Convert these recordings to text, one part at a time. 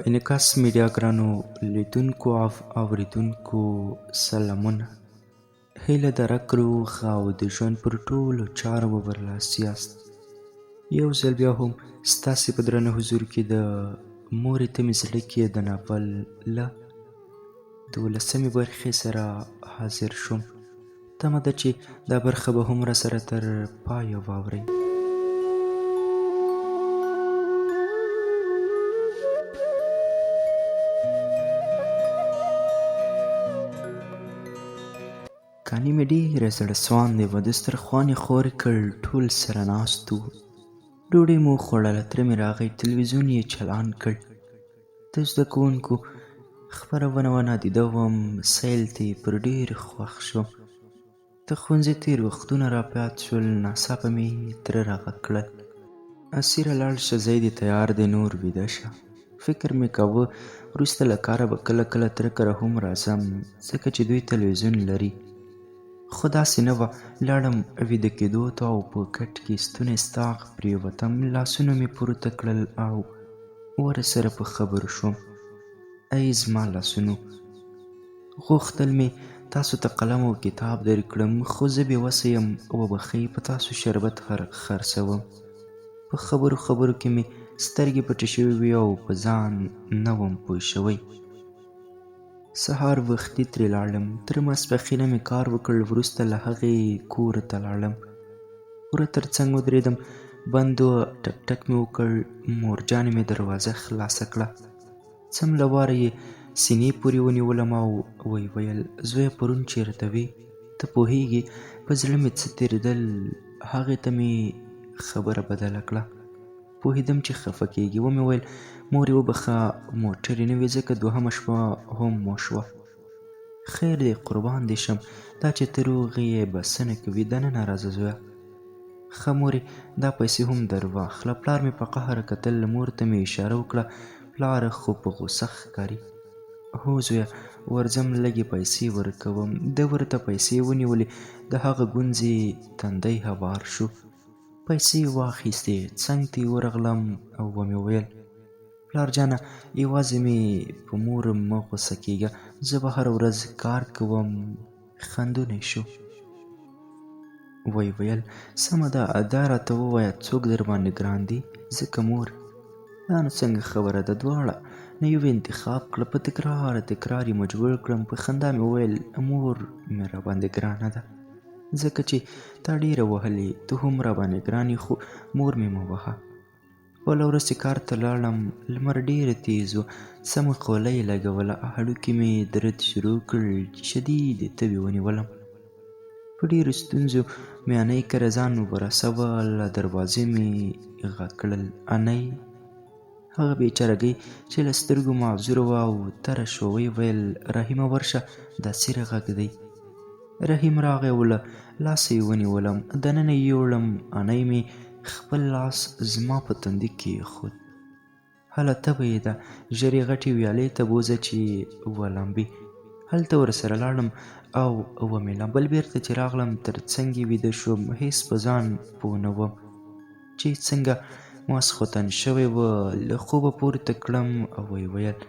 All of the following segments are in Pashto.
انعکاس میډیا ګرانو لیدونکو او اوریدونکو سلامونه. هیله ده روغ او د ژوند پر ټولو چارو به برلاسي یاست. یو ځل بیا هم ستاسې په درنه حضور کې د مورې تمې زړه کې د ناول له 12مې برخې سره حاضر شوم. تمه ده چې دا برخه به هم راسره تر پایه واورئ. کاني مې ډېره زړه سواندې وه. دسترخوان یې خورې کړ، ټول سره ناست وو. ډوډۍ مو وخوړله، تره مې راغی، تلویزیون یې چالان کړ. د زده کوونکو خپرونه وه، نادیده وم، سیل ته یې پر ډېر خوښ شوم. د ښوونځي تېر وختونه راپیاد شول. ناڅاپه مې تره راغږ کړل: اسیره لاړ شه، ځای دې تیار دی، نور ویده شه. فکر مې کاوه وروسته له کاره به کله کله تره کره هم راځم، ځکه چې دوی تلویزیون لري. خو داسې نه وه. لاړم ویده کېدو ته او په کټ کې ستونی ستاغ پرېوتم. لاسونه مې پورته کړل او ورسره په خبرو شوم. ای زما لاسونو، غوښتل مې تاسو ته قلم او کتاب درکړم، خو زه بېوسه یم. وبښئ، په تاسو شربت خرڅوم. په خبرو کې مې سترګې پټې شوې وې او په ځان نه وم پوه شوی. سهار وختي ترې لاړم. تر ماسپښینه مې کار وکړ. وروسته له هغې کور ته لاړم. وره تر څنګ ودرېدم. بند و، ټک ټک مې وکړ. مورجانې مې دروازه خلاصه کړه. څمله واره یې سینې پورې ونیولم او ویې ویل: زویه، پرون چېرته وې؟ ته پوهېږې په زړه مې څه تېرېدل. هغې ته مې خبره بدله کړه. پوهېدم چې خفه کېږي. ومې ویل: مورې وبخښه، موټر یې نه وې، ځکه دوهمه شپه هم وشوه. خیر دی، قربان دې شم. دا چې ته روغ یې بسنه کوي. دننه راځه زویه. ښه مورې، دا پیسې هم در واخله. پلار مې په قهر کتل. مور ته مې اشاره وکړه. پلاره خو په غوسه ښکاري. هو زویه، ورځم، لږې پیسې ورکوم. ده ورته پیسې ونیولې. د هغه ګونځې تندی هوار شو. پیسې یې واخیستې. څنګ ته یې ورغلم او ومې ویل: پلار جانه، یوازې مې په مور مه غوسه کېږه، زه به هره ورځ کار کوم. خندونی شو. ویې ویل: سمه ده، دا راته ووایه څوک در باندې ګران دي؟ ځکه مور. دا نو څنګه خبره ده؟ دواړه. نه یو انتخاب کړه. په تکرار یې مجبور کړم. په خندا مې وویل: مور مې را باندې ګرانه ده، ځکه چې تا ډېره وهلې. ته هم را باندې ګران یې، خو مور مې مه وهه. بله ورځ چې کار ته لاړم، لمر ډېره تېز و. سمه خوله یې لګوله. هډوکي مې درد شروع کړ. شدید تبې ونیولم. په ډېرو ستونزو مې انۍ کره ځان ورسوه. له دروازې مې غږ کړل: انۍ. هغه بېچارګۍ چې له سترګو معذوره وه او تره شوه، ویې ویل: رحیمه ورشه، دا څیرې غږ دی. رحیم راغی او له لاسه یې ونیولم. دننه یې یوړم. انۍ مې خپل لاس زما په تندي کېښود. هله تبه یې ده، ژر یې غټې ویالې ته بوځه چې ولامبي. هلته ورسره لاړم او ومې لامبل. بېرته چې راغلم تر څنګ یې ویده شوم. هېڅ په ځان پوه نه وم چې څنګه. ماسخوتن شوی و. له خوبه پورته کړم او ویې ویل: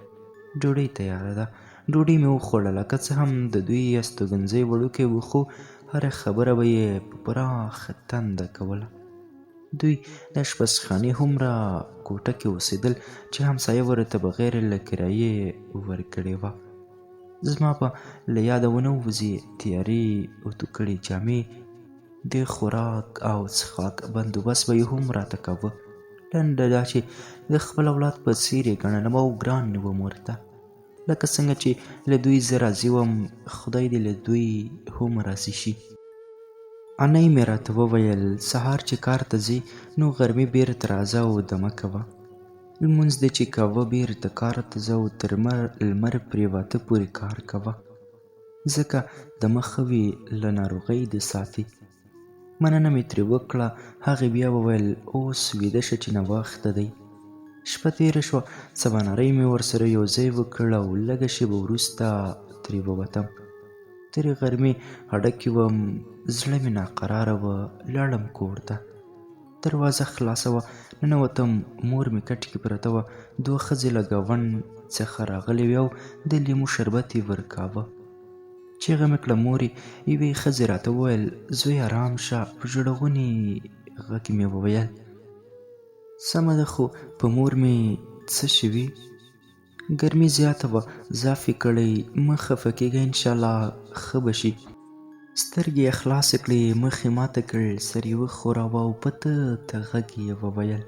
ډوډۍ تیاره ده. ډوډۍ مې وخوړله. که څه هم د دوی استوګنځی وړوکی و، خو هره خبره به یې په پراخه تنده کوله. دوی د اشپزخانې هومره کوټه کې اوسېدل چې همسایه ورته بغیر له کرایې ورکړې وه. زما به له یاده ونه وځي. تیارې اوتو کړې جامې، د خوراک او څښاک بندوبست به یې هم راته کاوه. لنډه دا چې د خپل اولاد په څېر یې ګڼلم او ګران وم ورته. لکه څنګه چې له دوی زه راضي وم، خدای دې له دوی هم راضي شي. انۍ مې راته وویل: سهار چې کار ته ځې، نو غرمې بېرته راځه او دمه کوه. لمونځ دې چې کوه، بېرته کار ته ځه او تر لمر پرېواته پورې کار کوه، ځکه دمه ښه وي، له ناروغۍ دې ساتي. مننه مې ترې وکړه. هغې بیا وویل: اوس ویده شه چې ناوخته دی. شپه تېره شوه. سبانارۍ مې ورسره یو ځای وکړ او لږه شېبه وروسته ترې ووتم. ترې غرمې هډکې وم. زړه مې ناقراره و. لاړم کور ته. دروازه خلاصه وه. ننوتم. مور مې کټ کې پرته وه. 2 ښځې له ګاونډ څخه راغلې وې او د لیمو شربت یې ورکاوه. چیغه مې کړه مورې. یوې ښځې راته وویل زوی ارام شه. په ژړغوني غږ مې وویل سمه ده خو په مور مې څه شوي؟ ګرمي زیاته وه. ضعف یې کړی. مه خفه کېږه انشاءالله ښه به شي. سترګې یې خلاصې کړې. مخ یې ماته کړ. سر یې وښوراوه او په ته غږ یې وویل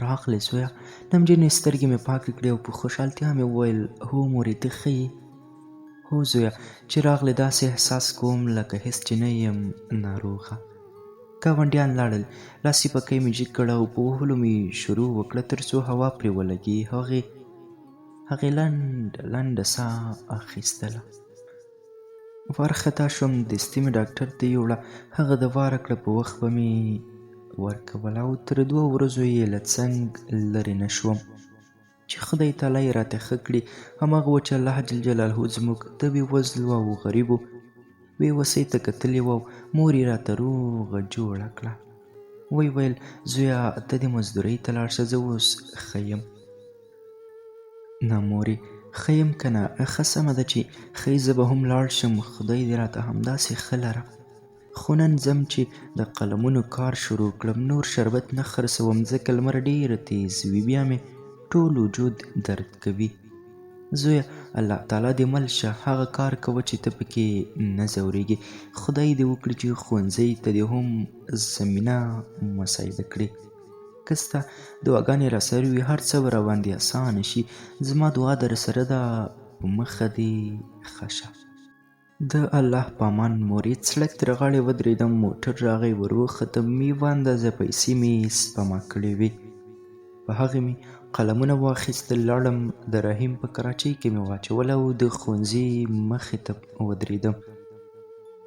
راغلې زویه. نمجنې سترګې مې پاکې کړې او په خوشحالتیا مې وویل هو مورې ته ښه یې؟ هو زویه چې راغلې داسې احساس کوم لکه هېڅ چې نه یم ناروغه. ګاونډیان لاړل. لاس یې پکۍ مې جګ کړ او په وهلو مې شروع وکړه تر څو هوا پرې ولګي. هغې لنډه ساه اخیستله. وارخطا شوم. دستي مې ډاکټر ته یوړه. هغه دوا راکړه. په وخت به مې ورکوله او تر 2 ورځو یې له څنګ لرې نه شوم. چې خدای تعالی یې راته ښه کړي. هماغه و چې الله جل جلاله زموږ د بېوزلو او غریبو بېوسۍ ته کتلې وه او مور یې راته روغه جوړه کړه. ویل زویه ته دې مزدورۍ ته لاړ شه. زه اوس ښه یم. نه مورې ښه یم که نه؟ ښه سمه ده چې ښه زه به هم لاړ شم. خدای دې راته همداسې ښه لره. خو نن ځم چې د قلمونو کار شروع کړم. نور شربت نه خرڅوم ځکه لمر ډېر تیز وي. بیا مې ټول وجود درد کوي. زویه الله تعالی دې مل شه. هغه کار کوه چې ته پکې نه ځورېږې. خدای دې وکړي چې ښوونځي ته دې هم زمینه مساعده کړي. که ستا دعاګانې راسره وي هر څه به راباندې اسانه شي. زما دعا درسره ده. په مخه دې ښه شه. د الله په امان مورې. سړک تر غاړې ودرېدم. موټر راغی. ور وختم. یوه اندازه پیسې مې سپما کړې وې. په هغې مې قلمونه واخیستل. لاړم. د رحیم په کراچۍ کې مې واچول او د ښوونځي مخې ته ودرېدم.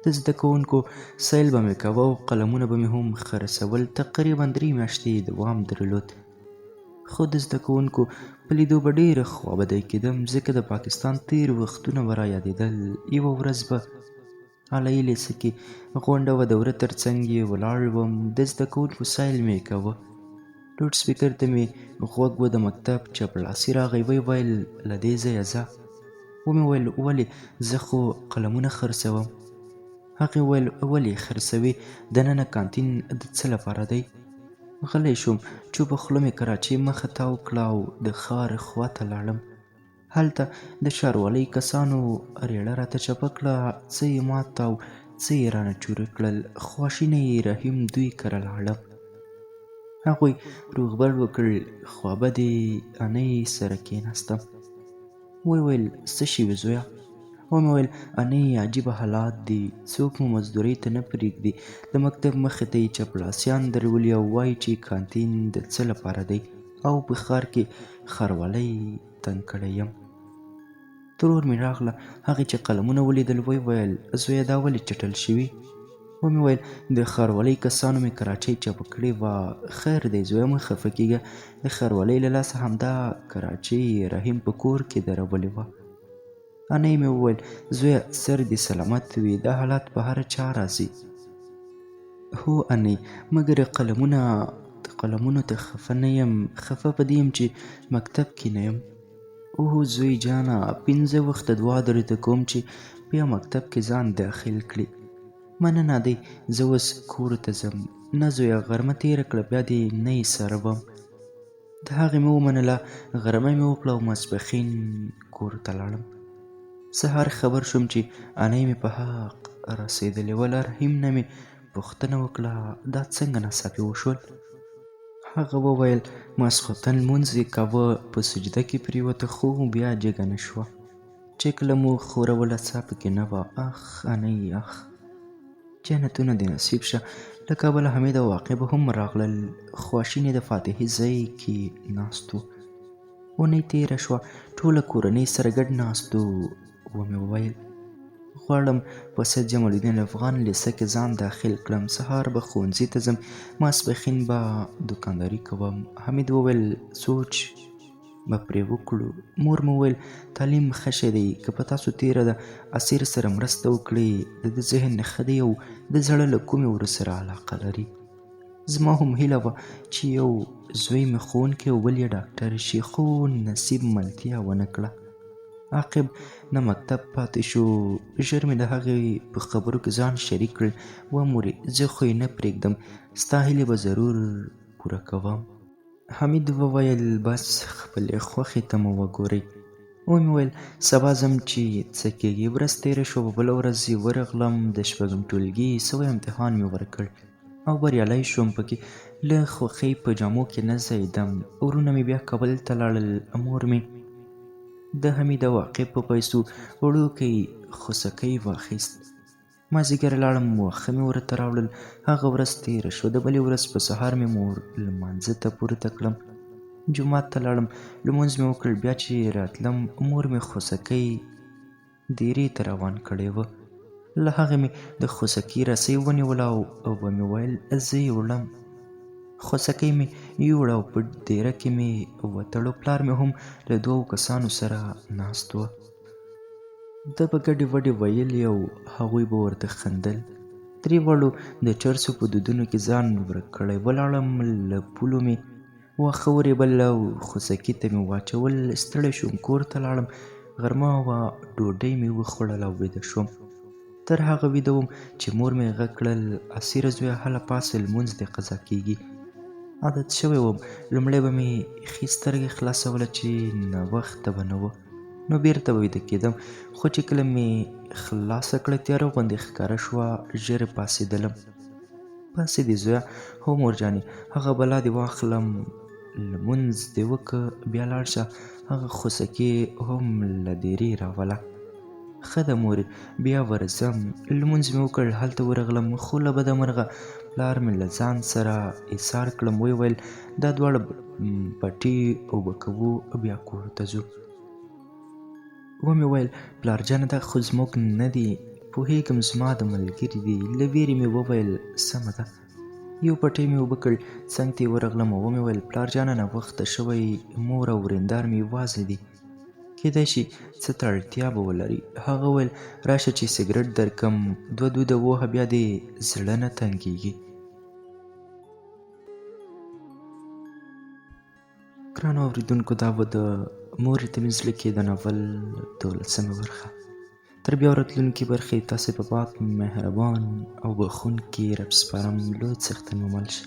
د زده کوونکو سیل به مې کوه او قلمونه به مې هم خرڅول. تقریبا 3 میاشتې دوام درلود. خو د زده کوونکو په لیدو به ډېره خوابدی کېدم ځکه د پاکستان تېر وختونه به را یادېدل. یوه ورځ به اعلی لیسه کې غونډه وه. د وره تر څنګ یې ولاړ وم. د زده کوونکو سیل مې کوه. لوډ سپیکر ته مې غوږ و. د مکتب چپړاسي راغی. ویل له دې ځایه ځه. ومې ویل ولې؟ زه خو قلمونه خرڅوم. هغې ویل ولې خرڅوې؟ دننه کانتین د څه لپاره دی؟ غلی شوم. چوپه خوله مې کراچۍ مخه تاو کړه او د ښار خواته لاړم. هلته د ښاروالۍ کسانو ریړه راته چپه کړه. څه یې مات او څه یې رانه چوره کړل. خواشینی یې رحیم دوی کره لاړم. هغوی روغبړ وکړ. خوابدې انۍ سره کېناستم. ویل څه شوي زویه؟ ومې ویل انۍ عجیبه حالات دي. څوک مو مزدورۍ ته نه پرېږدي. د مکتب مخې ته یې چپړاسیان درولي او وایي چې کانتین د څه لپاره دی او په ښار کې ښاروالۍ تنګ کړی یم. ترور مې راغله. هغې چې قلمونه ولیدل ویل زویه دا ولې چټل شوي؟ ومې ویل د ښاروالۍ کسانو مې کراچۍ چپه کړې وه. خیر دی زویه مه خفه کېږه. د ښاروالۍ له لاسه همدا کراچۍ رحیم په کور کې درولې وه. انۍ مې وویل زویه سر دې سلامت وي. دا حالات په هره چا راځي. هو انۍ مګر قلمونو ته خفه نه یم. خفه په دې یم چې مکتب کې نه یم. اوه زوی جانه 5 وخته دعا درته کوم چې بیا مکتب کې ځان داخل کړي. مننه دی. زه اوس کور ته ځم. نه زویه غرمه تېره کړه بیا دې نه یې سره وم. د هغې مې ومنله. غرمه مې وکړه او ماسپښین کور ته لاړم. سهار خبر شوم چې انۍ مې په حق رسېدلې وه. له رحیم نه مې پوښتنه وکړه دا څنګه ناڅاپي وشول؟ هغه وویل ماسخوتن لمونځ یې کاوه. په سجده کې پرېوته خو بیا جګه نه شوه. چې کله مو خوروله څا پکې نه وه. اخ انۍ اخ. جنتونه دې نصیب شه. له کابله حمید او عاقب هم راغلل. خواشینې د فاتحې ځای کې ناست وو. اونۍ تېره شوه. ټوله کورنۍ سره ګډ ناست وو. ومې وویل غواړم په سید جمال الدین افغان لیسه کې ځان داخل کړم. سهار به ښوونځي ته ځم. ماسپښین به دوکانداري کوم. حمید وویل سوچ به پرې وکړو. مور مې وویل تعلیم ښه شی دی. که په تاسو تېره د اسیر سره مرسته وکړئ د ده ذهن ښه دی او د زړه له کومې ورسره علاقه لري. زما هم هیله وه چې یو زوی مې ښوونکی او بل یې ډاکټر شي، خو نصیب ملتیا ونه کړه. عاقب نه مکتب پاتې شو. ژر مې د هغې په خبرو کې ځان شریک کړ. و مورې زه خو یې نه پرېږدم، ستا هیلې به ضرور پوره کوم. حمید وویل بس خپلې خوښې ته مو وګورئ. ومې ویل سبا ځم چې څه کېږي. ورځ تېره شوه، په بله ورځ ورغلم. د شپږم ټولګي سوی امتحان مې ورکړ او بریالی شوم. پکې له خوښۍ په جامو کې نه ځایېدم. ورونه مې بیا کابل ته لاړل. مور مې د حمید او عاقب په پیسو وړوکی خوسکی واخیست. مازدیګر لاړم، واښه مې ورته راوړل. هغه ورځ تېره شوه. د بلې ورځ په سهار مې مور لمانځه ته پورته کړم. جومات ته لاړم، لمونځ مې وکړ. بیا چې راتلم مور مې خوسکی دیرې ته روان کړی و. له هغې مې د خوسکي رسۍ ونیوله او ومې ویل زه یې وړم. خوسکی مې یوړ او په دیره کې مې وتړو. پلار مې هم له 2 کسانو سره ناست و. ده به ګډې وډې ویلې او هغوی به ورته خندل. درې واړو د چرسو په دودونو کې ځان ورک کړی. ولاړم، له پولو مې واښه ورېبل او خوسکي ته مې واچول. ستړی شوم، کور ته لاړم. غرمه وه، ډوډۍ مې وخوړل او ویده شوم. تر هغه ویده وم چې مور مې غږ کړل اسیره زویه هله پاڅه، لمونځ دې قضا کېږي. عادت شوی وم. لومړی به مې ښي سترګې خلاصوله چې ناوخته به نه وه، نو بېرته به ویده کېدم. خو چې کله مې خلاصه کړه تیاره غوندې ښکاره شوه. ژر پاڅېدلم. پاڅېدې زویه؟ هو مورجانې، هغه بلا دې واخلم، لمونځ دې وکړه، بیا لاړ شه. هغه خوسکي هم له دیرې راوله. ښه ده مورې، بیا ورځم. لمونځ مې وکړ، هلته ورغلم، خو له بده مرغه پلار مې له ځان سره ایسار کړم. ویې ویل دا دواړه پټي اوبه کوو، بیا کور ته ځو. ومې ویل پلارجانه دا خو زموږ نه دي، پوهېږم زما د ملګري دي. له ویرې مې وویل سمه ده. یو پټی مې اوبه کړ، څنګ ته یې ورغلم او ومې ویل پلارجانه ناوخته شوی، مور او ورېندار مې یوازې دي، کېدای شي څه ته اړتیا به ولري. هغه ویل راشه چې سګرټ درکم، 2 دوده ووهه، بیا دې زړه نه تنګېږي. ګرانو اورېدونکو، دا به د مورې ته مې زړه کې د ناول 12مه برخه. تر بیا راتلونکې برخې تاسې په پاک، مهربان او بښونکي رب سپارم. لوی څښتن مو مل شه.